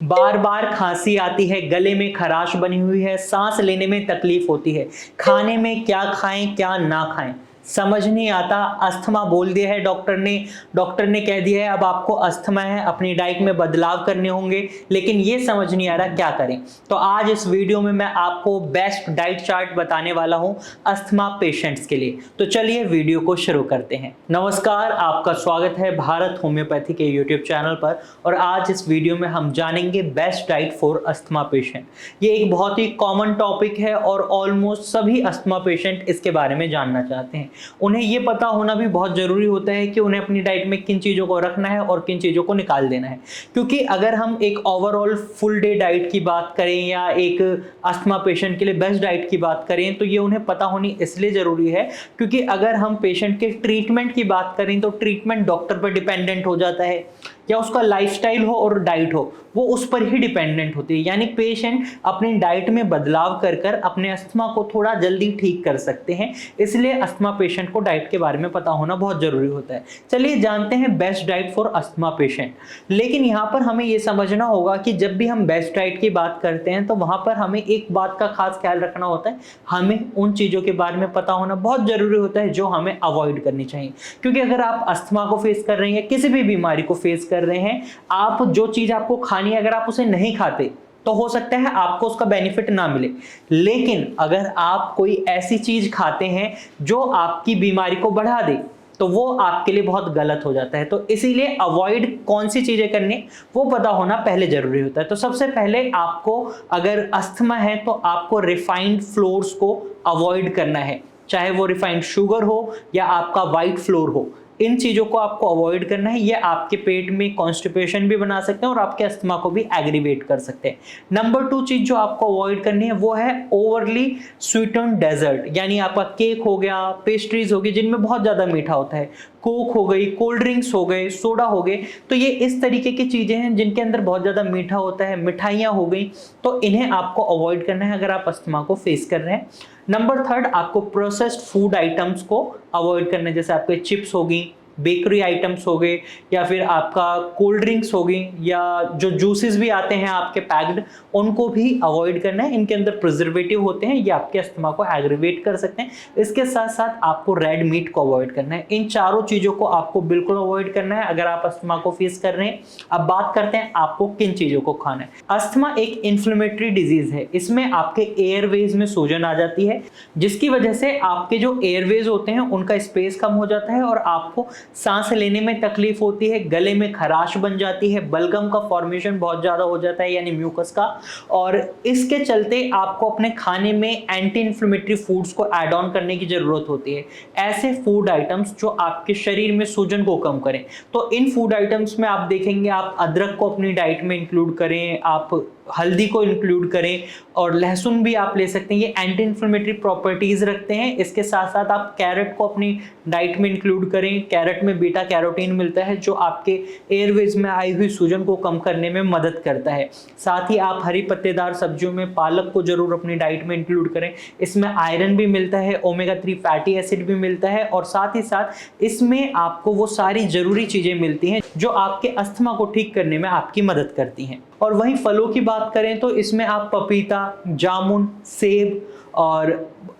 बार बार खांसी आती है, गले में खराश बनी हुई है, सांस लेने में तकलीफ होती है। खाने में क्या खाएं क्या ना खाएं समझ नहीं आता। अस्थमा बोल दिया है डॉक्टर ने कह दिया है अब आपको अस्थमा है, अपनी डाइट में बदलाव करने होंगे, लेकिन ये समझ नहीं आ रहा क्या करें। तो आज इस वीडियो में मैं आपको बेस्ट डाइट चार्ट बताने वाला हूं अस्थमा पेशेंट्स के लिए। तो चलिए वीडियो को शुरू करते हैं। नमस्कार, आपका स्वागत है भारत होम्योपैथी के यूट्यूब चैनल पर। और आज इस वीडियो में हम जानेंगे best diet for asthma patient. ये एक बहुत ही कॉमन टॉपिक है और ऑलमोस्ट सभी अस्थमा पेशेंट इसके बारे में जानना चाहते हैं। उन्हें ये पता होना भी बहुत जरूरी होता है कि उन्हें अपनी डाइट में किन चीजों को रखना है और किन चीजों को निकाल देना है। क्योंकि अगर हम एक ओवरऑल फुल डे डाइट की बात करें या एक अस्थमा पेशेंट के लिए बेस्ट डाइट की बात करें तो ये उन्हें पता होनी इसलिए जरूरी है क्योंकि अगर हम पेशेंट के ट्रीटमेंट की बात करें तो ट्रीटमेंट डॉक्टर पर डिपेंडेंट हो जाता है, या उसका लाइफस्टाइल हो और डाइट हो वो उस पर ही डिपेंडेंट होती है। यानी पेशेंट अपनी डाइट में बदलाव कर कर अपने अस्थमा को थोड़ा जल्दी ठीक कर सकते हैं, इसलिए अस्थमा पेशेंट को डाइट के बारे में पता होना बहुत जरूरी होता है। चलिए जानते हैं best diet for asthma patient. लेकिन यहाँ पर हमें ये समझना होगा कि जब भी हम बेस्ट डाइट की बात करते हैं तो वहां पर हमें एक बात का खास ख्याल रखना होता है, हमें उन चीजों के बारे में पता होना बहुत जरूरी होता है जो हमें अवॉइड करनी चाहिए। क्योंकि अगर आप अस्थमा को फेस कर रहे हैं, किसी भी बीमारी को फेस कर रहे हैं, आप जो चीज आपको खानी है अगर आप उसे नहीं खाते तो हो सकता है आपको उसका बेनिफिट ना मिले। लेकिन अगर आप कोई ऐसी चीज खाते हैं जो आपकी बीमारी को बढ़ा दे तो वो आपके लिए बहुत गलत हो जाता है। तो इसीलिए अवॉइड कौन सी चीजें करनी वो पता होना पहले जरूरी होता है। तो सबसे पहले आपको अगर अस्थमा है तो आपको रिफाइंड फ्लोर्स को अवॉइड करना है, चाहे वो रिफाइंड शुगर हो या आपका व्हाइट फ्लोर हो। इन चीजों को आपको अवॉइड करना है, ये आपके पेट में कॉन्स्टिपेशन भी बना सकते हैं और आपके अस्थमा को भी एग्रीवेट कर सकते हैं। नंबर 2 चीज जो आपको अवॉइड करनी है वो है ओवरली स्वीटेंड डेजर्ट, यानी आपका केक हो गया, पेस्ट्रीज हो गई जिनमें बहुत ज्यादा मीठा होता है, कोक हो गई, कोल्ड ड्रिंक्स हो गए, सोडा हो गए। तो ये इस तरीके की चीजें हैं जिनके अंदर बहुत ज्यादा मीठा होता है, मिठाइयां हो गई, तो इन्हें आपको अवॉइड करना है अगर आप अस्थमा को फेस कर रहे हैं। नंबर 3 आपको प्रोसेस्ड फूड आइटम्स को अवॉइड करना है, जैसे आपके चिप्स होगी, बेकरी आइटम्स हो गए, या फिर आपका कोल्ड ड्रिंक्स होगी, या जो जूसेस भी आते हैं आपके पैक्ड उनको भी अवॉइड करना है। इनके अंदर प्रिजर्वेटिव होते हैं, ये आपके अस्थमा को एग्रीवेट कर सकते हैं। इसके साथ साथ आपको रेड मीट को अवॉइड करना है। इन चारों चीजों को आपको बिल्कुल अवॉइड करना है अगर आप अस्थमा को फेस कर रहे हैं। अब बात करते हैं आपको किन चीजों को खाना है। अस्थमा एक इन्फ्लेमेटरी डिजीज है, इसमें आपके एयरवेज में सूजन आ जाती है जिसकी वजह से आपके जो एयरवेज होते हैं उनका स्पेस कम हो जाता है और आपको सांस लेने में तकलीफ होती है, गले में खराश बन जाती है, बलगम का फॉर्मेशन बहुत ज्यादा हो जाता है यानी म्यूकस का। और इसके चलते आपको अपने खाने में एंटी इन्फ्लेमेटरी फूड्स को ऐड ऑन करने की जरूरत होती है, ऐसे फूड आइटम्स जो आपके शरीर में सूजन को कम करें। तो इन फूड आइटम्स में आप देखेंगे आप अदरक को अपनी डाइट में इंक्लूड करें, आप हल्दी को इंक्लूड करें, और लहसुन भी आप ले सकते हैं, ये एंटी इन्फ्लेमेटरी प्रॉपर्टीज रखते हैं। इसके साथ साथ आप कैरेट को अपनी डाइट में इंक्लूड करें, कैरेट में बीटा कैरोटीन मिलता है जो आपके एयरवेज में आई हुई सूजन को कम करने में मदद करता है। साथ ही आप हरी पत्तेदार सब्जियों में पालक को जरूर अपनी डाइट में इंक्लूड करें, इसमें आयरन भी मिलता है, ओमेगा 3 फैटी एसिड भी मिलता है, और साथ ही साथ इसमें आपको वो सारी जरूरी चीजें मिलती हैं जो आपके अस्थमा को ठीक करने में आपकी मदद करती हैं। और वहीं फलों की बात करें तो इसमें आप पपीता, जामुन, सेब और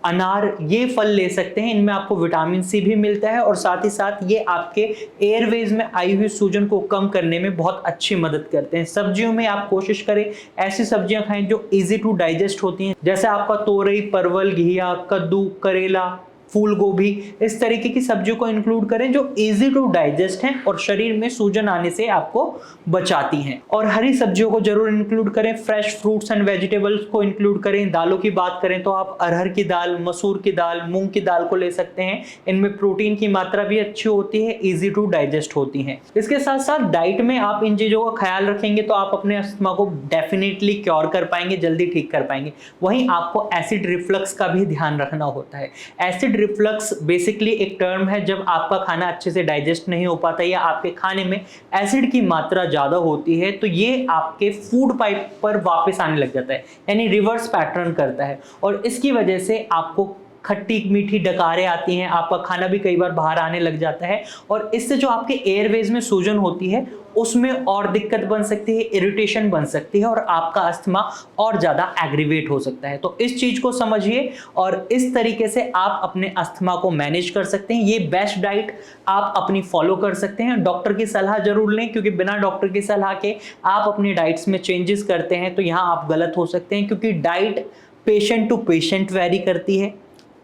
अनार ये फल ले सकते हैं, इनमें आपको विटामिन सी भी मिलता है और साथ ही साथ ये आपके एयरवेज में आई हुई सूजन को कम करने में बहुत अच्छी मदद करते हैं। सब्जियों में आप कोशिश करें ऐसी सब्जियां खाएं जो इजी टू डाइजेस्ट होती हैं, जैसे आपका तोरई, परवल, घिया, कद्दू, करेला, फूल गोभी, इस तरीके की सब्जियों को इंक्लूड करें जो इजी टू डाइजेस्ट हैं और शरीर में सूजन आने से आपको बचाती हैं। और हरी सब्जियों को जरूर इंक्लूड करें, फ्रेश फ्रूट्स एंड वेजिटेबल्स को इंक्लूड करें। दालों की बात करें तो आप अरहर की दाल, मसूर की दाल, मूंग की दाल को ले सकते हैं, इनमें प्रोटीन की मात्रा भी अच्छी होती है, इजी टू डाइजेस्ट होती हैं। इसके साथ साथ डाइट में आप इन चीजों का ख्याल रखेंगे तो आप अपने अस्थमा को डेफिनेटली क्योर कर पाएंगे, जल्दी ठीक कर पाएंगे। वहीं आपको एसिड रिफ्लक्स का भी ध्यान रखना होता है। एसिड रिफ्लक्स बेसिकली एक टर्म है जब आपका खाना अच्छे से डाइजेस्ट नहीं हो पाता या आपके खाने में एसिड की मात्रा ज्यादा होती है, तो ये आपके फूड पाइप पर वापस आने लग जाता है, यानी रिवर्स पैटर्न करता है, और इसकी वजह से आपको खट्टी मीठी डकारें आती हैं, आपका खाना भी कई बार बाहर आने लग जाता है और इससे जो आपके एयरवेज में सूजन होती है उसमें और दिक्कत बन सकती है, इरिटेशन बन सकती है और आपका अस्थमा और ज़्यादा एग्रीवेट हो सकता है। तो इस चीज़ को समझिए और इस तरीके से आप अपने अस्थमा को मैनेज कर सकते हैं। ये बेस्ट डाइट आप अपनी फॉलो कर सकते हैं। डॉक्टर की सलाह जरूर लें, क्योंकि बिना डॉक्टर की सलाह के आप अपनी डाइट्स में चेंजेस करते हैं तो यहाँ आप गलत हो सकते हैं, क्योंकि diet patient to patient vary करती है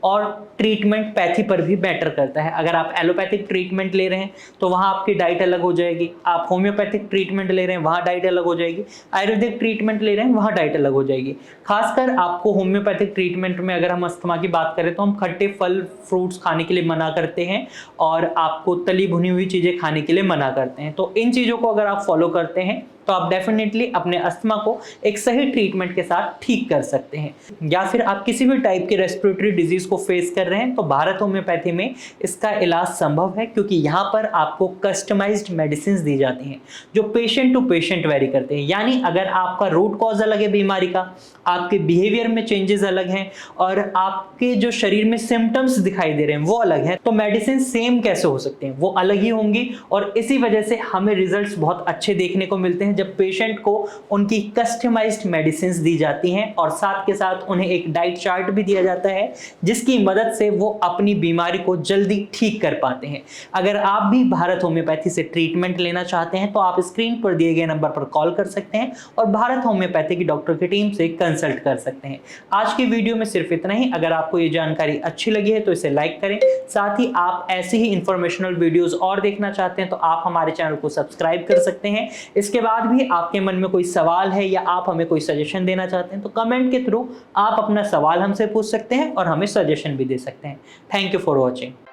और ट्रीटमेंट पैथी पर भी मैटर करता है। अगर आप एलोपैथिक ट्रीटमेंट ले रहे हैं तो वहाँ आपकी डाइट अलग हो जाएगी, आप होम्योपैथिक ट्रीटमेंट ले रहे हैं वहाँ डाइट अलग हो जाएगी, आयुर्वेदिक ट्रीटमेंट ले रहे हैं वहाँ डाइट अलग हो जाएगी। खासकर आपको होम्योपैथिक ट्रीटमेंट में अगर हम अस्थमा की बात करें तो हम खट्टे फल फ्रूट्स खाने के लिए मना करते हैं और आपको तली भुनी हुई चीज़ें खाने के लिए मना करते हैं। तो इन चीज़ों को अगर आप फॉलो करते हैं तो आप डेफिनेटली अपने अस्थमा को एक सही ट्रीटमेंट के साथ ठीक कर सकते हैं। या फिर आप किसी भी टाइप के रेस्पिरेटरी डिजीज को फेस कर रहे हैं तो भारत होम्योपैथी में इसका इलाज संभव है, क्योंकि यहाँ पर आपको कस्टमाइज्ड मेडिसिन दी जाती हैं जो पेशेंट टू पेशेंट वेरी करते हैं। यानी अगर आपका रूट कॉज अलग है बीमारी का, आपके बिहेवियर में चेंजेस अलग हैं और आपके जो शरीर में सिम्टम्स दिखाई दे रहे हैं वो अलग है, तो मेडिसिन सेम कैसे हो सकते हैं, वो अलग ही होंगी। और इसी वजह से हमें रिजल्ट्स बहुत अच्छे देखने को मिलते हैं जब पेशेंट को उनकी कस्टमाइज्ड मेडिसिन दी जाती हैं और साथ के साथ उन्हें एक डाइट चार्ट भी दिया जाता है जिसकी मदद से वो अपनी बीमारी को जल्दी ठीक कर पाते हैं। अगर आप भी भारत होम्योपैथी से ट्रीटमेंट लेना चाहते हैं तो आप स्क्रीन पर दिए गए नंबर पर कॉल कर सकते हैं और भारत होम्योपैथी की डॉक्टर की टीम से कंसल्ट कर सकते हैं। आज की वीडियो में सिर्फ इतना ही। अगर आपको ये जानकारी अच्छी लगी है तो इसे लाइक करें, साथ ही आप ऐसी ही इंफॉर्मेशनल वीडियोस और देखना चाहते हैं तो आप हमारे चैनल को सब्सक्राइब कर सकते हैं। इसके बाद भी आपके मन में कोई सवाल है या आप हमें कोई सजेशन देना चाहते हैं तो कमेंट के थ्रू आप अपना सवाल हमसे पूछ सकते हैं और हमें सजेशन भी दे सकते हैं। Thank you for watching.